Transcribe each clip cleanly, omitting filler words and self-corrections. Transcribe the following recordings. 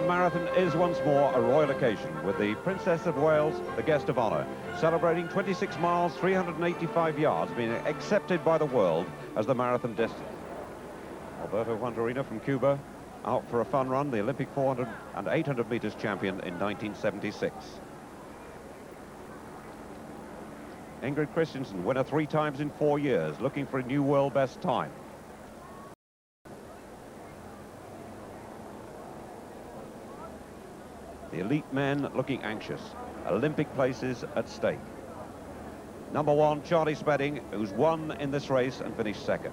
London Marathon is once more a royal occasion, with the Princess of Wales, the guest of honour, celebrating 26 miles, 385 yards, being accepted by the world as the marathon distance. Alberto Juantorina from Cuba, out for a fun run, the Olympic 400 and 800 metres champion in 1976. Ingrid Christensen, winner 3 times in 4 years, looking for a new world best time. The elite men looking anxious. Olympic places at stake. Number 1, Charlie Spedding, who's won in this race and finished second.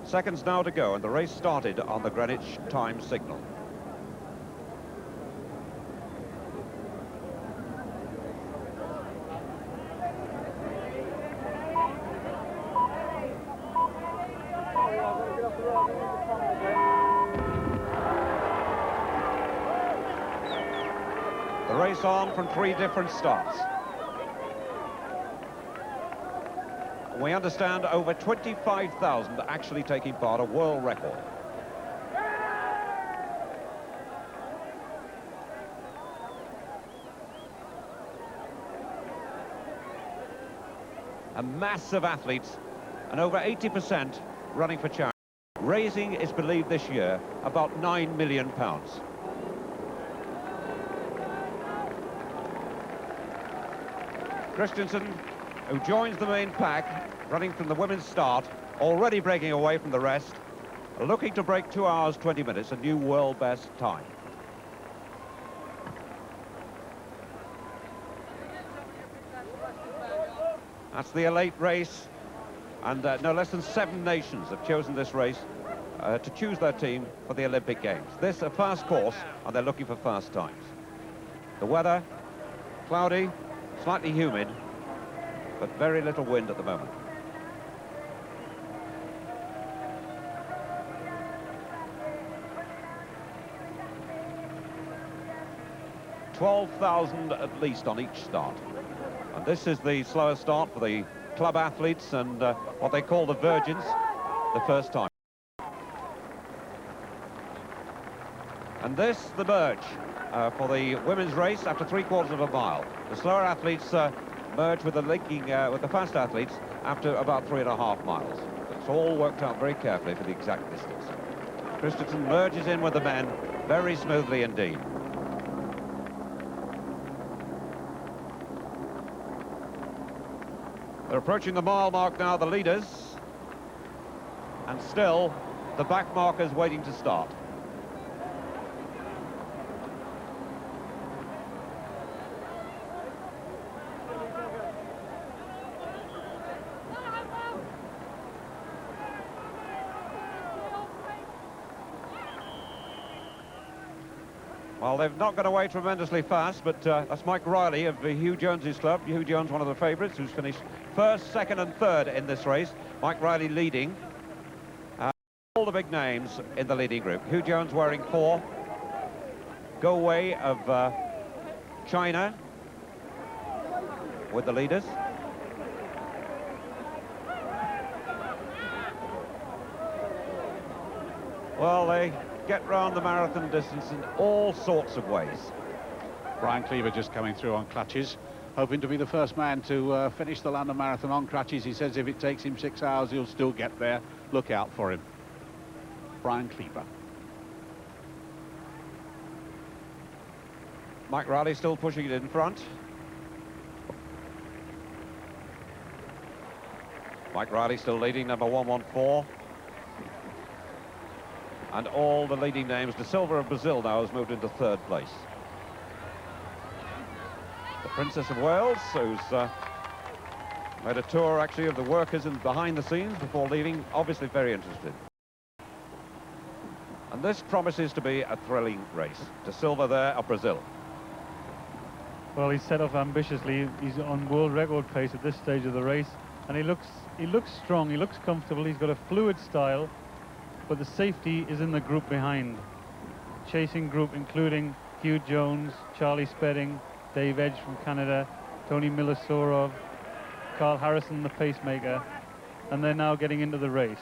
Seconds now to go, and the race started on the Greenwich time signal. The race on from 3 different starts. We understand over 25,000 actually taking part, a world record. A mass of athletes, and over 80% running for charity. Raising is believed this year about £9 million. Christensen, who joins the main pack, running from the women's start, already breaking away from the rest, looking to break 2 hours 20 minutes, a new world best time. That's the elite race, and no less than 7 nations have chosen this race to choose their team for the Olympic Games. This a fast course, and they're looking for fast times. The weather, cloudy, slightly humid, but very little wind at the moment. $12,000 at least on each start. And this is the slower start for the club athletes and what they call the virgins, the first time. And this, the merge for the women's race after 3/4 of a mile. The slower athletes merge with the with the fast athletes after about 3.5 miles. It's all worked out very carefully for the exact distance. Christensen merges in with the men very smoothly indeed. They're approaching the mile mark now, the leaders, and still the back markers waiting to start. Well, they've not got away tremendously fast, but that's Mike Riley of Hugh Jones's club. Hugh Jones, one of the favourites, who's finished first, second and third in this race. Mike Riley leading. All the big names in the leading group. Hugh Jones wearing 4. Go Wei of China with the leaders. Well, they get round the marathon distance in all sorts of ways. Brian Cleaver just coming through on crutches, hoping to be the first man to finish the London Marathon on crutches. He says if it takes him 6 hours, he'll still get there. Look out for him. Brian Cleaver. Mike Riley still pushing it in front. Mike Riley still leading, number 114. And all the leading names. De Silva of Brazil now has moved into 3rd place. The Princess of Wales, who's made a tour actually of the workers and behind the scenes before leaving, obviously very interested. And this promises to be a thrilling race. De Silva there of Brazil. Well, he's set off ambitiously. He's on world record pace at this stage of the race, and he looks strong, he looks comfortable, he's got a fluid style. But the safety is in the group behind. Chasing group including Hugh Jones, Charlie Spedding, Dave Edge from Canada, Tony Milosorov, Carl Harrison, the pacemaker, and they're now getting into the race.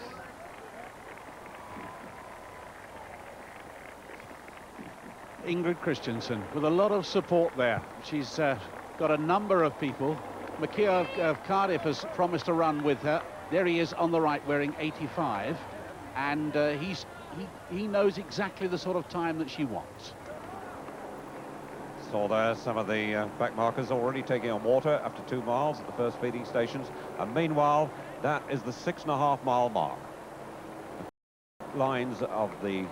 Ingrid Christensen with a lot of support there. She's got a number of people. McKeough of Cardiff has promised to run with her. There he is on the right wearing 85, and he knows exactly the sort of time that she wants. So there, some of the back markers already taking on water after 2 miles at the first feeding stations, and meanwhile that is the 6.5 mile mark. The lines of the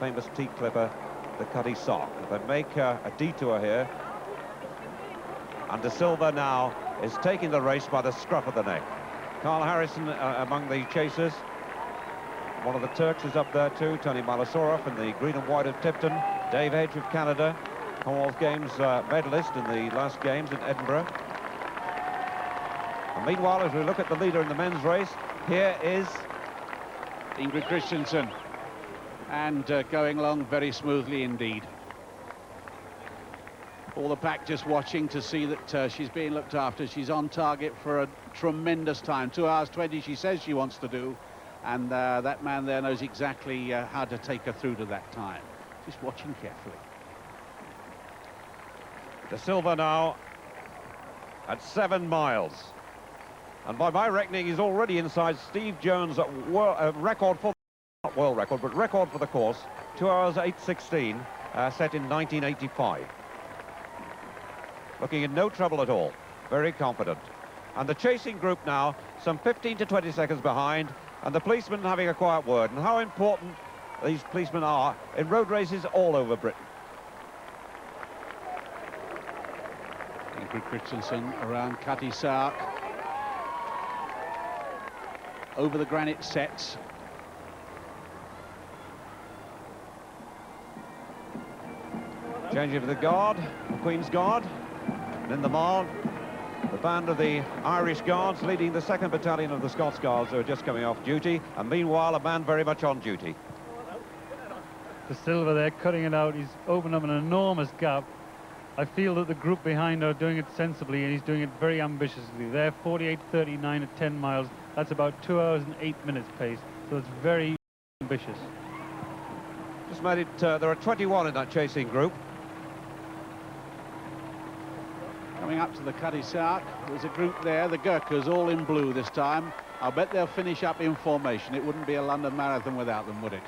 famous tea clipper, the Cutty Sock. They make a detour here, and De Silva now is taking the race by the scruff of the neck. Carl Harrison among the chasers. One of the Turks is up there too, Tony Malasorov in the green and white of Tipton. Dave Edge of Canada, Commonwealth Games medalist in the last games in Edinburgh. And meanwhile, as we look at the leader in the men's race, here is Ingrid Christensen, and going along very smoothly indeed. All the pack just watching to see that she's being looked after. She's on target for a tremendous time. 2 hours 20 she says she wants to do, and that man there knows exactly how to take her through to that time. Just watching carefully. De Silva now at 7 miles. And by my reckoning, he's already inside Steve Jones' record for, not world record, but record for the course, 2 hours 8:16, set in 1985. Looking in no trouble at all, very confident. And the chasing group now, some 15 to 20 seconds behind, and the policemen having a quiet word, and how important these policemen are in road races all over Britain. Ingrid Christensen around Cutty Sark. Over the granite sets. Changing to the Guard, the Queen's Guard, and in the Marne, the band of the Irish Guards leading the 2nd Battalion of the Scots Guards, who are just coming off duty, and meanwhile a man very much on duty. De Silva there cutting it out. He's opened up an enormous gap. I feel that the group behind are doing it sensibly, and he's doing it very ambitiously. They're 48.39 at 10 miles. That's about 2 hours and 8 minutes pace, so it's very ambitious. Just made it, there are 21 in that chasing group. Coming up to the Cutty Sark, there's a group there, the Gurkhas, all in blue this time. I'll bet they'll finish up in formation. It wouldn't be a London Marathon without them, would it?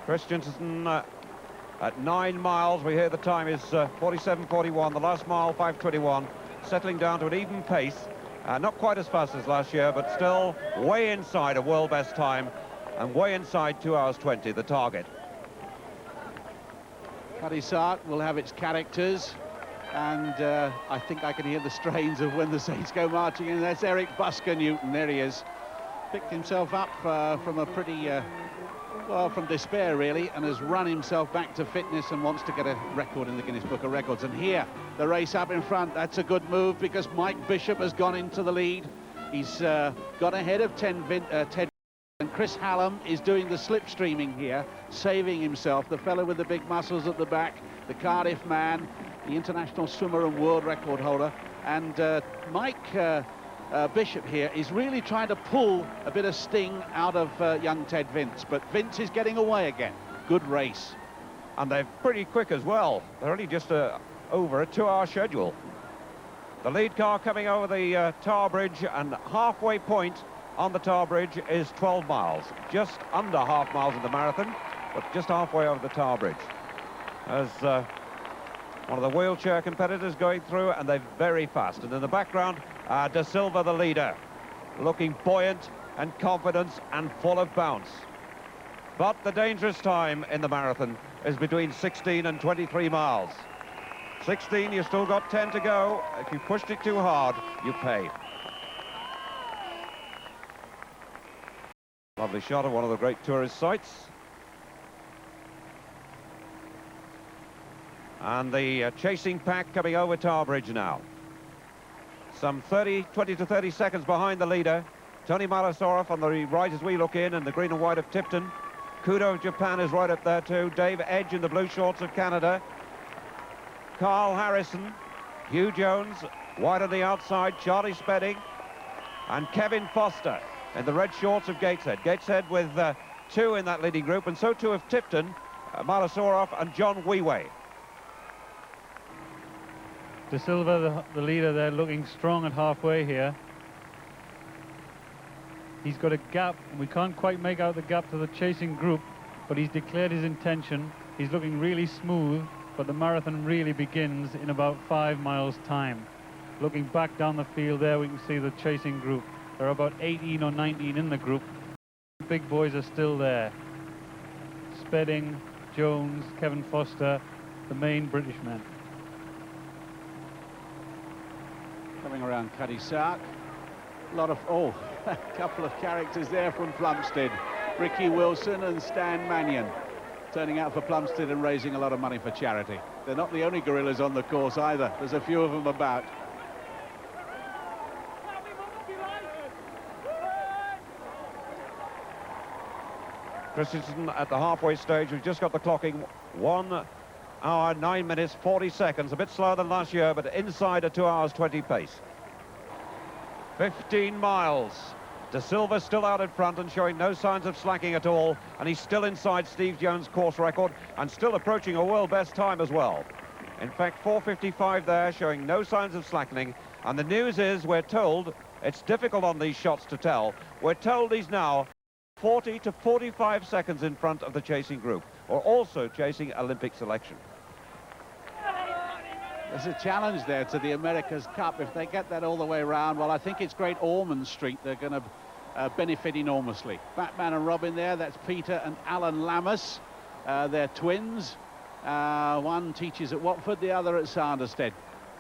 Christensen at 9 miles, we hear the time is 47.41, the last mile 5:21, settling down to an even pace. Not quite as fast as last year, but still way inside a world best time, and way inside 2 hours 20, the target. Cutty Sark will have its characters, and I think I can hear the strains of When the Saints Go Marching in. That's Eric Busker Newton, there he is. Picked himself up from a pretty, well, from despair really, and has run himself back to fitness and wants to get a record in the Guinness Book of Records. And here, the race up in front, that's a good move because Mike Bishop has gone into the lead. He's got ahead of Ted, and Chris Hallam is doing the slipstreaming here, saving himself, the fellow with the big muscles at the back, the Cardiff man, the international swimmer and world record holder. And Mike Bishop here is really trying to pull a bit of sting out of young Ted Vince, but Vince is getting away again. Good race. And they're pretty quick as well. They're only just over a 2-hour schedule. The lead car coming over the Tar Bridge, and halfway point on the Tar Bridge is 12 miles. Just under half miles in the marathon, but just halfway over the Tar Bridge. As one of the wheelchair competitors going through, and they're very fast. And in the background, De Silva, the leader, looking buoyant and confident and full of bounce. But the dangerous time in the marathon is between 16 and 23 miles. 16, you've still got 10 to go. If you pushed it too hard, you pay. Lovely shot of one of the great tourist sites. And the chasing pack coming over Tar Bridge now. Some 20 to 30 seconds behind the leader. Tony Malasorov on the right as we look in the green and white of Tipton. Kudo of Japan is right up there too. Dave Edge in the blue shorts of Canada. Carl Harrison, Hugh Jones, white on the outside, Charlie Spedding, and Kevin Foster in the red shorts of Gateshead. Gateshead with 2 in that leading group, and so too of Tipton, Malasorov and John Wee. De Silva, the leader there, looking strong at halfway here. He's got a gap, and we can't quite make out the gap to the chasing group, but he's declared his intention. He's looking really smooth, but the marathon really begins in about 5 miles' time. Looking back down the field there, we can see the chasing group. There are about 18 or 19 in the group. The big boys are still there. Spedding, Jones, Kevin Foster, the main British men. Coming around Cuddy Sark. A lot of, a couple of characters there from Plumstead. Ricky Wilson and Stan Mannion turning out for Plumstead and raising a lot of money for charity. They're not the only gorillas on the course either. There's a few of them about. Christensen at the halfway stage. We've just got the clocking. 1 hour, 9 minutes, 40 seconds. A bit slower than last year, but inside a 2 hours 20 pace. 15 miles. De Silva still out in front and showing no signs of slacking at all, and he's still inside Steve Jones' course record and still approaching a world best time as well. In fact, 4:55 there, showing no signs of slackening. And the news is, we're told, it's difficult on these shots to tell, we're told he's now 40 to 45 seconds in front of the chasing group, or also chasing Olympic selection. There's a challenge there to the America's Cup. If they get that all the way around, well, I think it's Great Ormond Street they're going to benefit enormously. Batman and Robin there, that's Peter and Alan Lammas. They're twins. One teaches at Watford, the other at Sanderstead.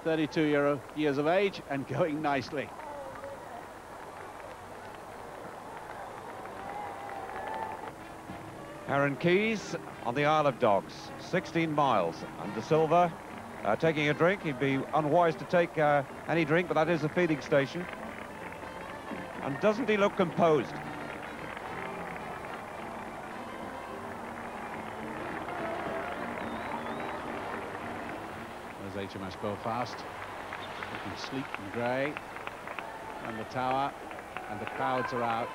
32 years of age and going nicely. Aaron Keyes on the Isle of Dogs, 16 miles, and De Silva taking a drink. He'd be unwise to take any drink, but that is a feeding station. And doesn't he look composed? There's HMS Belfast, looking sleek and grey, and the tower, and the crowds are out.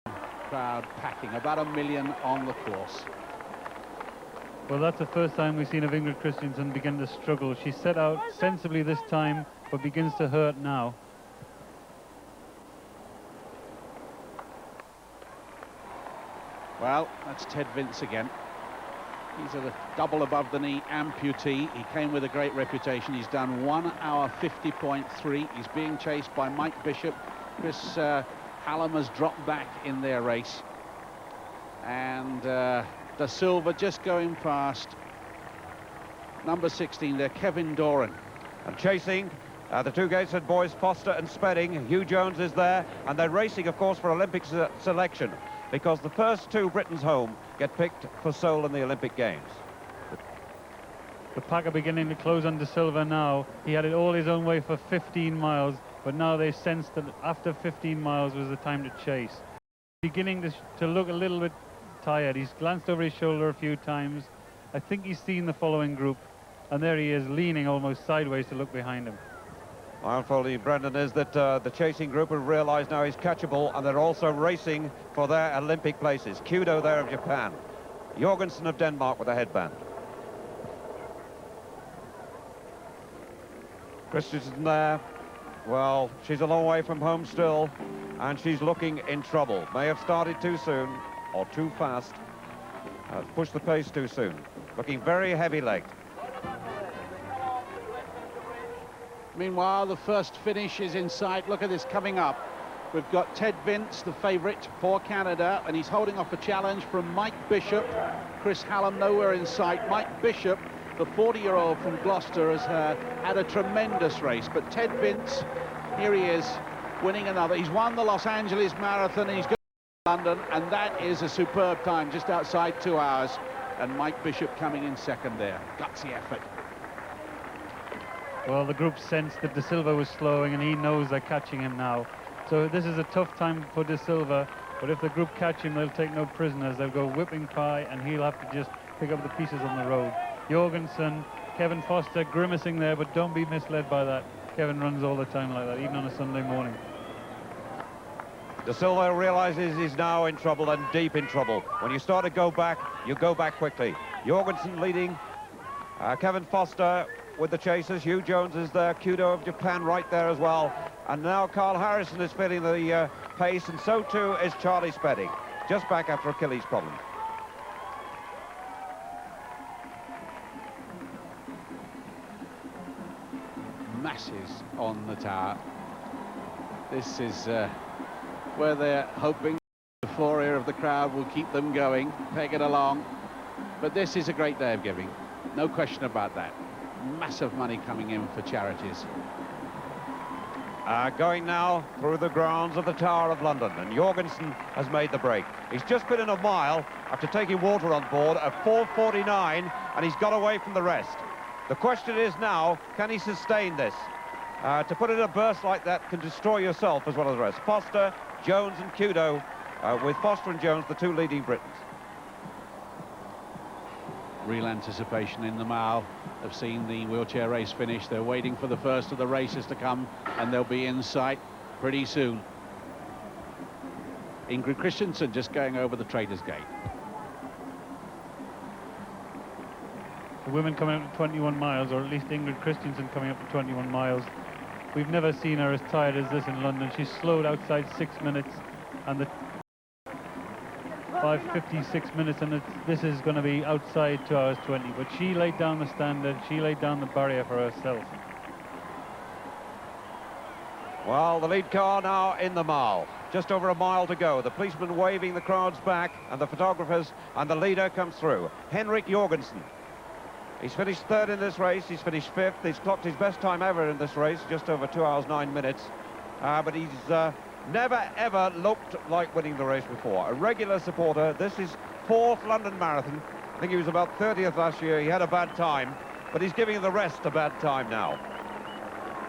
The crowd packing, about 1 million on the course. Well, that's the first time we've seen of Ingrid Christensen begin to struggle. She set out sensibly this time, but begins to hurt now. Well, that's Ted Vince again. He's a double above the knee amputee. He came with a great reputation. He's done 1 hour 50.3. He's being chased by Mike Bishop. Chris Hallam has dropped back in their race. And De Silva just going past number 16 there, Kevin Doran. And chasing the two Gateshead boys, Foster and Spedding. Hugh Jones is there, and they're racing, of course, for Olympic selection, because the first two Britons home get picked for Seoul in the Olympic Games. The pack are beginning to close on De Silva now. He had it all his own way for 15 miles, but now they sensed that after 15 miles was the time to chase. Beginning to look a little bit tired. He's glanced over his shoulder a few times. I think he's seen the following group, and there he is, leaning almost sideways to look behind him. My unfolding, Brendan, is that the chasing group have realised now he's catchable, and they're also racing for their Olympic places. Kudo there of Japan, Jorgensen of Denmark with a headband. Christensen there. Well, she's a long way from home still, and she's looking in trouble. May have started too soon or too fast. Pushed the pace too soon. Looking very heavy-legged. Meanwhile, the first finish is in sight. Look at this coming up. We've got Ted Vince, the favourite for Canada, and he's holding off a challenge from Mike Bishop. Chris Hallam nowhere in sight. Mike Bishop, the 40-year-old from Gloucester, has had a tremendous race. But Ted Vince, here he is, winning another. He's won the Los Angeles Marathon, and he's going to London, and that is a superb time, just outside 2 hours. And Mike Bishop coming in second there. Gutsy effort. Well, the group sensed that De Silva was slowing, and he knows they're catching him now. So this is a tough time for De Silva, but if the group catch him, they'll take no prisoners. They'll go whipping by, and he'll have to just pick up the pieces on the road. Jorgensen, Kevin Foster grimacing there, but don't be misled by that. Kevin runs all the time like that, even on a Sunday morning. De Silva realizes he's now in trouble, and deep in trouble. When you start to go back, you go back quickly. Jorgensen leading, Kevin Foster with the chasers. Hugh Jones is there, Kudo of Japan right there as well. And now Carl Harrison is feeling the pace, and so too is Charlie Spedding, just back after Achilles problem. Masses on the tower. This is where they're hoping the euphoria of the crowd will keep them going, pegging along. But this is a great day of giving, no question about that. Massive money coming in for charities. Going now through the grounds of the Tower of London, and Jorgensen has made the break. He's just been in a mile after taking water on board at 4:49, and he's got away from the rest. The question is now, can he sustain this? To put in a burst like that can destroy yourself as well as the rest. Foster, Jones and Kudo, with Foster and Jones the two leading Britons. Real anticipation in the mile. They've seen the wheelchair race finish. They're waiting for the first of the races to come, and they'll be in sight pretty soon. Ingrid Christensen just going over the Traders Gate. The women coming up to 21 miles, or at least Ingrid Christensen coming up to 21 miles. We've never seen her as tired as this in London. She's slowed outside 6 minutes, and the 5:56 minutes, and this is going to be outside 2 hours 20. But she laid down the standard, she laid down the barrier for herself. Well, the lead car now in the mile. Just over a mile to go. The policeman waving the crowds back, and the photographers, and the leader comes through. Henrik Jorgensen. He's finished third in this race. He's finished fifth. He's clocked his best time ever in this race, just over 2 hours 9 minutes. But he's never ever looked like winning the race before. A regular supporter. This is 4th London Marathon. I think he was about 30th last year. He had a bad time, but he's giving the rest a bad time now.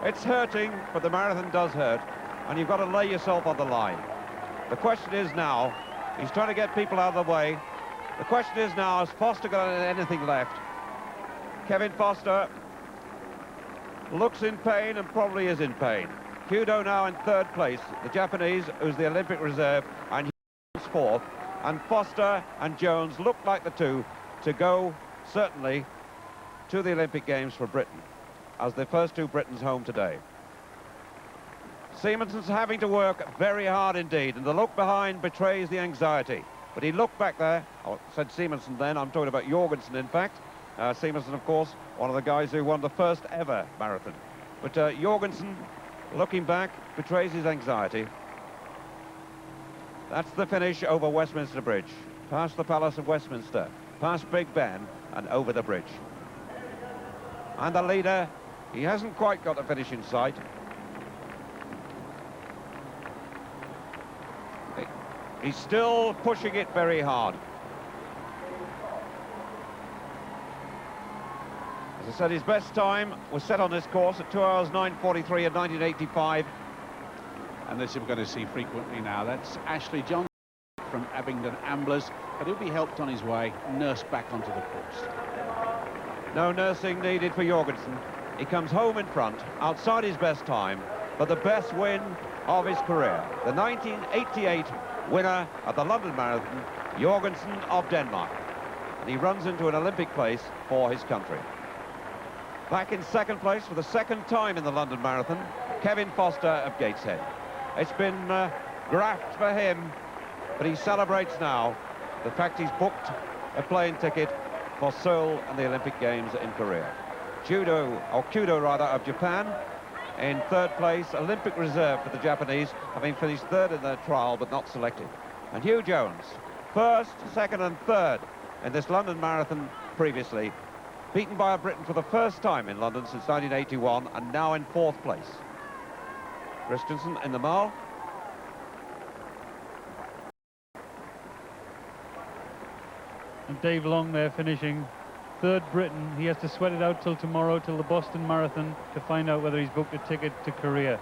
It's hurting, but the marathon does hurt, and you've got to lay yourself on the line. The question is now, he's trying to get people out of the way. The question is now, has Foster got anything left? Kevin Foster looks in pain and probably is in pain. Kudo now in 3rd place, the Japanese, who's the Olympic reserve, and he's 4th. And Foster and Jones look like the two to go, certainly, to the Olympic Games for Britain, as the first two Britons home today. Siemenson's having to work very hard indeed, and the look behind betrays the anxiety. But he looked back there, I said Simonsen then, I'm talking about Jorgensen in fact. Simonsen, of course, one of the guys who won the first ever marathon. But Jorgensen, looking back, betrays his anxiety. That's the finish over Westminster Bridge, past the Palace of Westminster, past Big Ben, and over the bridge. And the leader, he hasn't quite got the finish in sight. He's still pushing it very hard. As I said, his best time was set on this course at 2 hours 9:43 in 1985. And this we're going to see frequently now. That's Ashley Johnson from Abingdon Amblers, but he'll be helped on his way, nursed back onto the course. No nursing needed for Jorgensen. He comes home in front, outside his best time, but the best win of his career. The 1988 winner of the London Marathon, Jorgensen of Denmark. And he runs into an Olympic place for his country. Back in 2nd place for the 2nd time in the London Marathon, Kevin Foster of Gateshead. It's been graft for him, but he celebrates now the fact he's booked a plane ticket for Seoul and the Olympic Games in Korea. Kudo rather, of Japan in 3rd place, Olympic reserve for the Japanese, having finished 3rd in their trial but not selected. And Hugh Jones, 1st, 2nd and 3rd in this London Marathon previously, beaten by a Briton for the first time in London since 1981, and now in 4th place. Christensen in the mile. And Dave Long there finishing 3rd Briton. He has to sweat it out till tomorrow, till the Boston Marathon, to find out whether he's booked a ticket to Korea.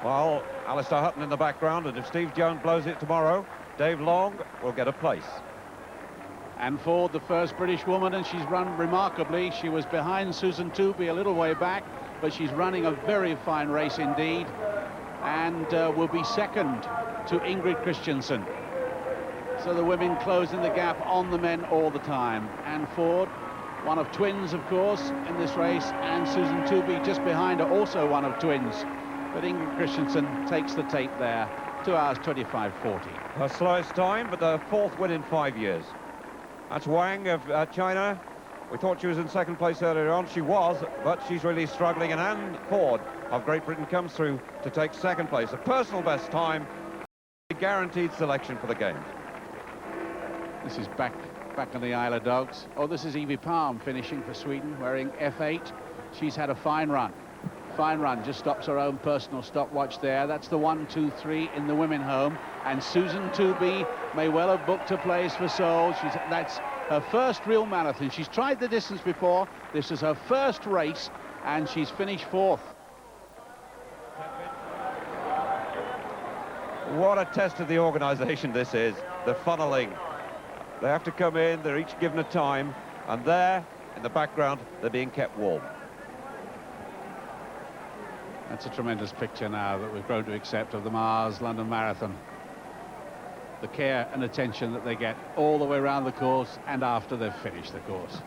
Well, Alistair Hutton in the background, and if Steve Jones blows it tomorrow, Dave Long will get a place. And Ford, the first British woman, and she's run remarkably. She was behind Susan Tooby a little way back, but she's running a very fine race indeed. And and will be second to Ingrid Christensen. So the women closing the gap on the men all the time. Anne Ford, one of twins, of course, in this race, and Susan Tooby just behind her, also one of twins. But Ingrid Christensen takes the tape there, 2 hours 25:40. Her slowest time, but the 4th win in 5 years. That's Wang of China. We thought she was in 2nd place earlier on. She was, but she's really struggling. And Anne Ford of Great Britain comes through to take 2nd place. A personal best time, a guaranteed selection for the Games. This is back on the Isle of Dogs. Oh, this is Evie Palm finishing for Sweden, wearing F8. She's had a fine run. Fine run, just stops her own personal stopwatch there. That's the 1, 2, 3 in the women home. And Susan Tooby may well have booked a place for Seoul. That's her first real marathon. She's tried the distance before. This is her first race, and she's finished 4th. What a test of the organisation this is, the funneling. They have to come in, they're each given a time, and there, in the background, they're being kept warm. That's a tremendous picture now that we've grown to accept of the Mars London Marathon. The care and attention that they get all the way around the course and after they've finished the course.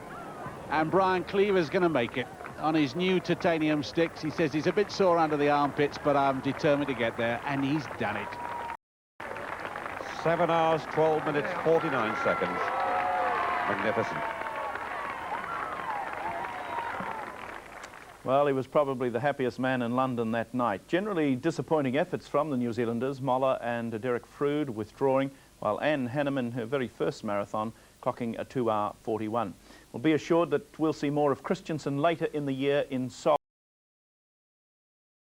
And Brian Cleaver's going to make it on his new titanium sticks. He says he's a bit sore under the armpits, but I'm determined to get there, and he's done it. 7 hours, 12 minutes, 49 seconds. Magnificent. Well, he was probably the happiest man in London that night. Generally disappointing efforts from the New Zealanders, Moller and Derek Frood withdrawing, while Anne Hanneman, her very first marathon, clocking a 2 hour 41. We'll be assured that we'll see more of Christensen later in the year in Seoul.